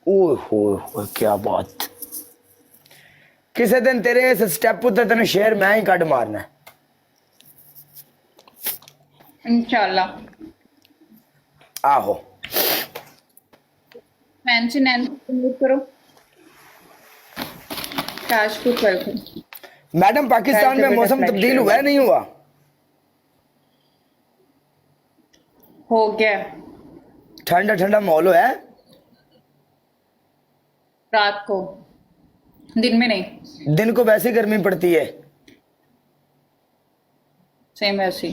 ओए होए क्या बात। किसी दिन तेरे इस स्टेप उत्ते तेन शेर मैं ही कट मारना है। इंशाल्लाह। आहो फैंसी नैन्सी मूव करो। ताजपुर वेलकम। मैडम, पाकिस्तान में बेटा मौसम फ्लैग तब्दील शेयर हुआ है नहीं हुआ? हो गया। ठंडा ठंडा माहौल है। रात को, दिन में नहीं। दिन को वैसे गर्मी पड़ती है। सेम ऐसी।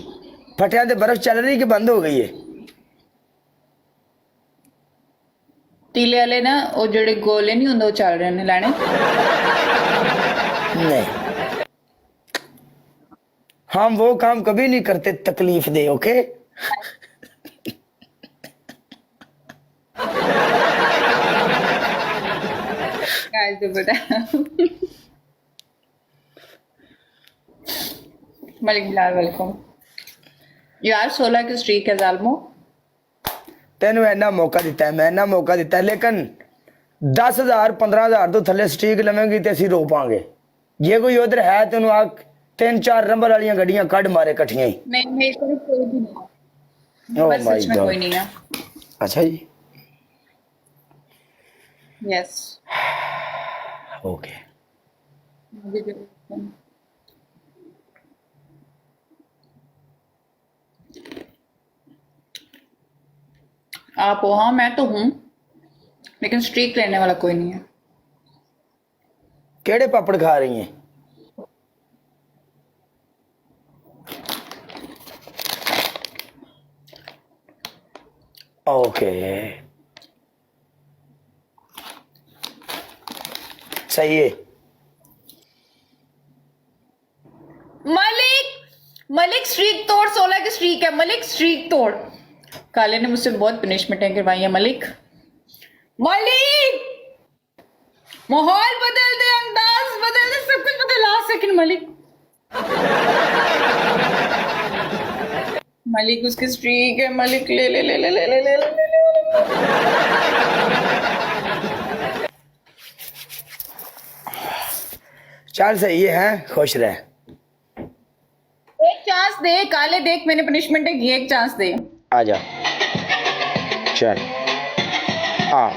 फटिया ते बर्फ चल रही कि बंद हो गई है? तीले वाले ना वो जेड़े गोले नहीं होंगे वो चल रहे ने लैने। नहीं, हम वो काम कभी नहीं करते तकलीफ दे। ओके गाइस तो बेटा मलिक बिलाल वेलकम। यार 16 की स्ट्रीक है जालमो। तेन इन्ना मौका दिता है, मैं इन्ना मौका दिता है, लेकिन 10,000 15,000 तो थले स्ट्रीक लवेंगी तो असं रो पांगे। जे कोई उधर है तेन आ 3-4 नंबर वाली गड्डियां कड मारे कट्ठियां ही। नहीं मेरे को कोई भी नहीं, ओ बस माय सच में कोई गॉड। नहीं है। अच्छा जी, यस। ओके। आप हो? हाँ मैं तो हूँ, लेकिन स्ट्रीक लेने वाला कोई नहीं है। केड़े पापड़ खा रही हैं? ओके, सही है। मलिक, मलिक स्ट्रीक तोड़। 16 की स्ट्रीक है मलिक, स्ट्रीक तोड़। काले ने मुझसे बहुत पनिशमेंटें करवाई है मलिक। मलिक माहौल बदल दे, अंदाज बदल दे, सब कुछ बदल। आ सेकंड मलिक। मलिक उसकी स्ट्रीक है मलिक। ले ले ले ले ले ले ले ले ले। चल सही है, खुश रह। एक चांस दे काले, देख मैंने पनिशमेंटें की, एक चांस दे। आजा, चल आ।